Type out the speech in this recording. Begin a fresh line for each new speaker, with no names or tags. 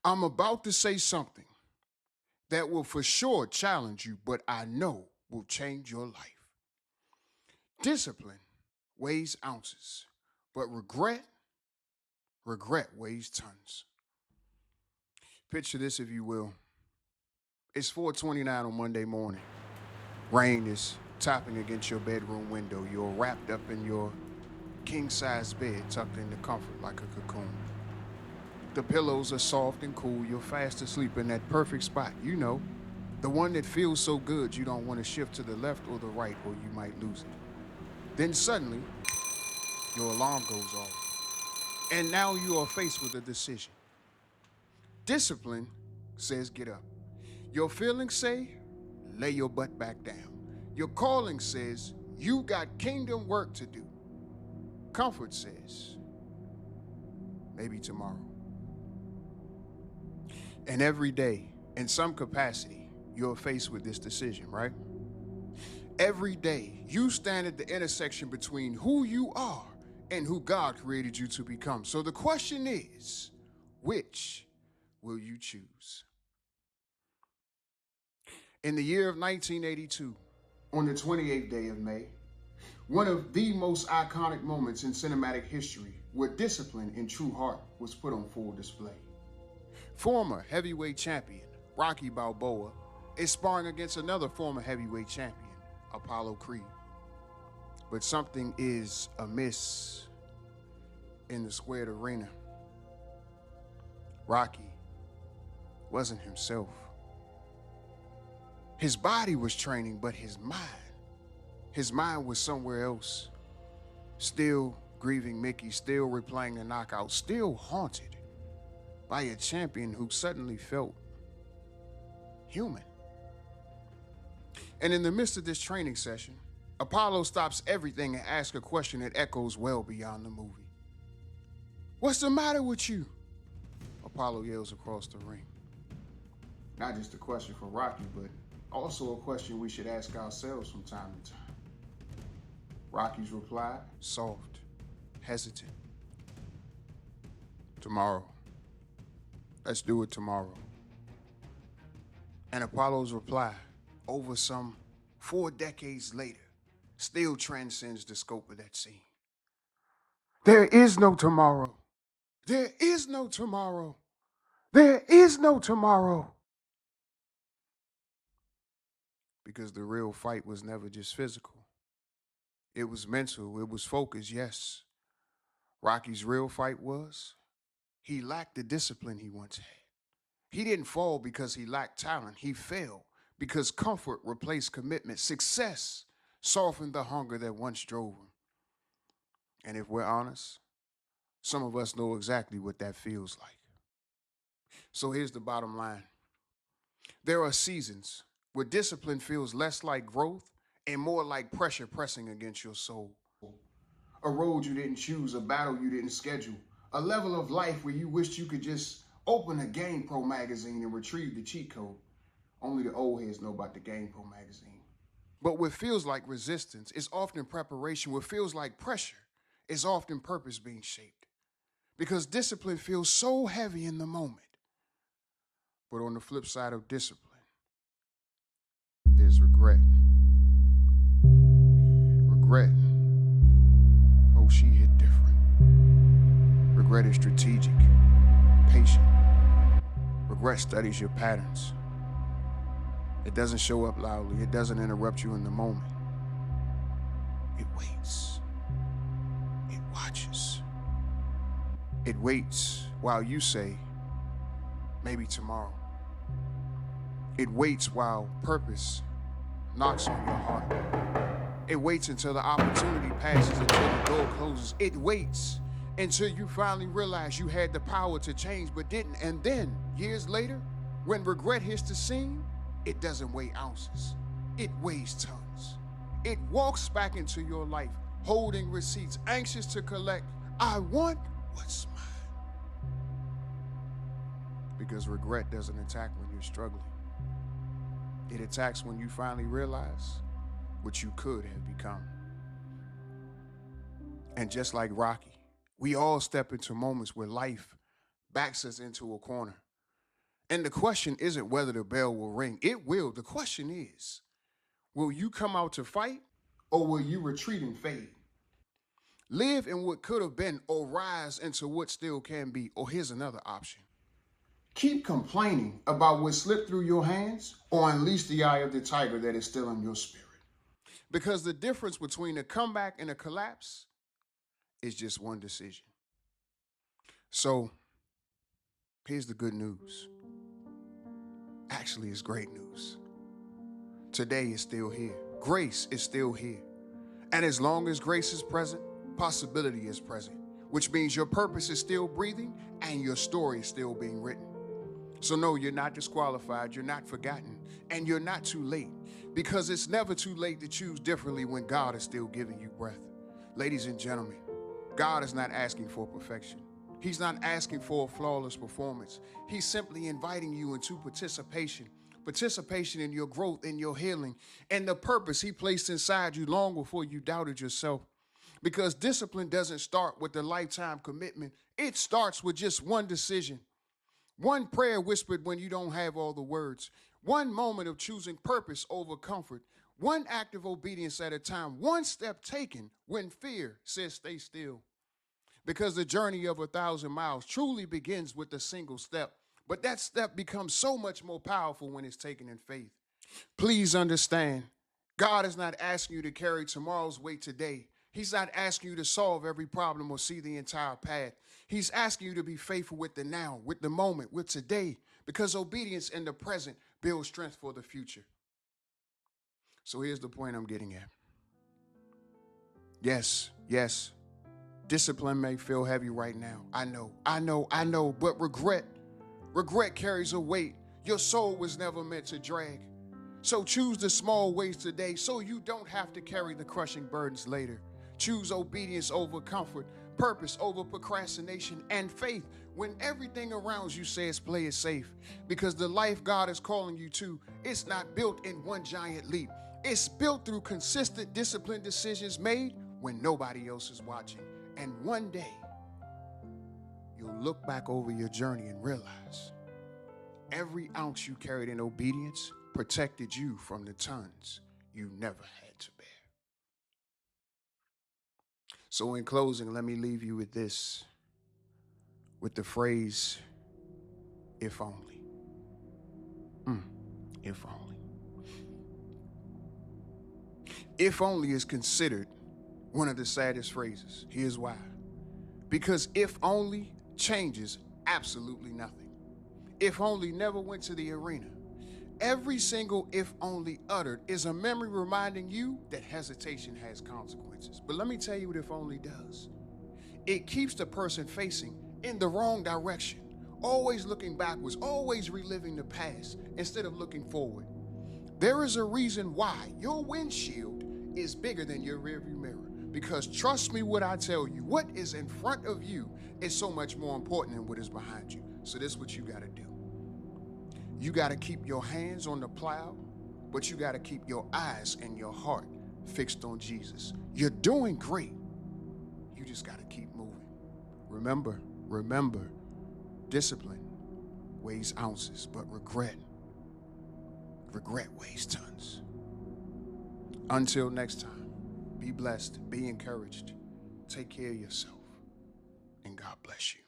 I'm about to say something that will for sure challenge you, but I know will change your life. Discipline weighs ounces, but regret weighs tons. Picture this, if you will. It's 4:29 on Monday morning. Rain is tapping against your bedroom window. You're wrapped up in your king-size bed, tucked into comfort like a cocoon. The pillows are soft and cool. You're fast asleep in that perfect spot. You know, the one that feels so good you don't want to shift to the left or the right or you might lose it. Then suddenly, your alarm goes off. And now you are faced with a decision. Discipline says get up. Your feelings say lay your butt back down. Your calling says you got kingdom work to do. Comfort says maybe tomorrow. And every day, in some capacity, you're faced with this decision, right? Every day, you stand at the intersection between who you are and who God created you to become. So the question is, which will you choose? In the year of 1982, on the 28th day of May, one of the most iconic moments in cinematic history where discipline and true heart was put on full display. Former heavyweight champion Rocky Balboa is sparring against another former heavyweight champion, Apollo Creed. But something is amiss in the squared arena. Rocky wasn't himself. His body was training, but his mind was somewhere else. Still grieving Mickey, still replaying the knockout, still haunted by a champion who suddenly felt human. And in the midst of this training session, Apollo stops everything and asks a question that echoes well beyond the movie. "What's the matter with you?" Apollo yells across the ring. Not just a question for Rocky, but also a question we should ask ourselves from time to time. Rocky's reply, soft, hesitant. "Tomorrow. Let's do it tomorrow." And Apollo's reply, over some 4 decades later, still transcends the scope of that scene. "There is no tomorrow. There is no tomorrow. There is no tomorrow." Because the real fight was never just physical. It was mental, it was focused, yes. Rocky's real fight was he lacked the discipline he once had. He didn't fall because he lacked talent. He fell because comfort replaced commitment. Success softened the hunger that once drove him. And if we're honest, some of us know exactly what that feels like. So here's the bottom line. There are seasons where discipline feels less like growth and more like pressure pressing against your soul. A road you didn't choose, a battle you didn't schedule, a level of life where you wished you could just open a Game Pro magazine and retrieve the cheat code. Only the old heads know about the Game Pro magazine. But what feels like resistance is often preparation. What feels like pressure is often purpose being shaped. Because discipline feels so heavy in the moment. But on the flip side of discipline, there's regret. Regret. Oh, she hit different. Regret is strategic, patient. Regret studies your patterns. It doesn't show up loudly. It doesn't interrupt you in the moment. It waits. It watches. It waits while you say, maybe tomorrow. It waits while purpose knocks on your heart. It waits until the opportunity passes, until the door closes. It waits until you finally realize you had the power to change but didn't. And then, years later, when regret hits the scene, it doesn't weigh ounces. It weighs tons. It walks back into your life, holding receipts, anxious to collect. I want what's mine. Because regret doesn't attack when you're struggling. It attacks when you finally realize what you could have become. And just like Rocky, we all step into moments where life backs us into a corner. And the question isn't whether the bell will ring. It will. The question is, will you come out to fight or will you retreat and fade? Live in what could have been or rise into what still can be. Or here's another option. Keep complaining about what slipped through your hands or unleash the eye of the tiger that is still in your spirit. Because the difference between a comeback and a collapse is just one decision. So here's the good news. Actually, it's great news. Today is still here. Grace is still here. And as long as grace is present, possibility is present, which means your purpose is still breathing and your story is still being written. So no, you're not disqualified, you're not forgotten, and you're not too late, because it's never too late to choose differently when God is still giving you breath. Ladies and gentlemen, God is not asking for perfection. He's not asking for a flawless performance. He's simply inviting you into participation in your growth, in your healing, and the purpose he placed inside you long before you doubted yourself. Because discipline doesn't start with a lifetime commitment. It starts with just one decision. One prayer whispered when you don't have all the words. One moment of choosing purpose over comfort. One act of obedience at a time. One step taken when fear says stay still. Because the journey of 1,000 miles truly begins with a single step. But that step becomes so much more powerful when it's taken in faith. Please understand, God is not asking you to carry tomorrow's weight today. He's not asking you to solve every problem or see the entire path. He's asking you to be faithful with the now, with the moment, with today, because obedience in the present builds strength for the future. So here's the point I'm getting at. Yes, discipline may feel heavy right now. I know, but regret carries a weight your soul was never meant to drag. So choose the small ways today so you don't have to carry the crushing burdens later. Choose obedience over comfort, purpose over procrastination, and faith when everything around you says play it safe. Because the life God is calling you to, it's not built in one giant leap. It's built through consistent, disciplined decisions made when nobody else is watching. And one day, you'll look back over your journey and realize every ounce you carried in obedience protected you from the tons you never had to bear. So in closing, let me leave you with this, with the phrase, if only. If only. If only is considered one of the saddest phrases. Here's why. Because if only changes absolutely nothing. If only never went to the arena. Every single if only uttered is a memory reminding you that hesitation has consequences. But let me tell you what if only does. It keeps the person facing in the wrong direction, always looking backwards, always reliving the past instead of looking forward. There is a reason why your windshield is bigger than your rearview mirror. Because trust me what I tell you, what is in front of you is so much more important than what is behind you. So this is what you got to do. You got to keep your hands on the plow, but you got to keep your eyes and your heart fixed on Jesus. You're doing great. You just got to keep moving. Remember, discipline weighs ounces, but regret weighs tons. Until next time, be blessed, be encouraged, take care of yourself, and God bless you.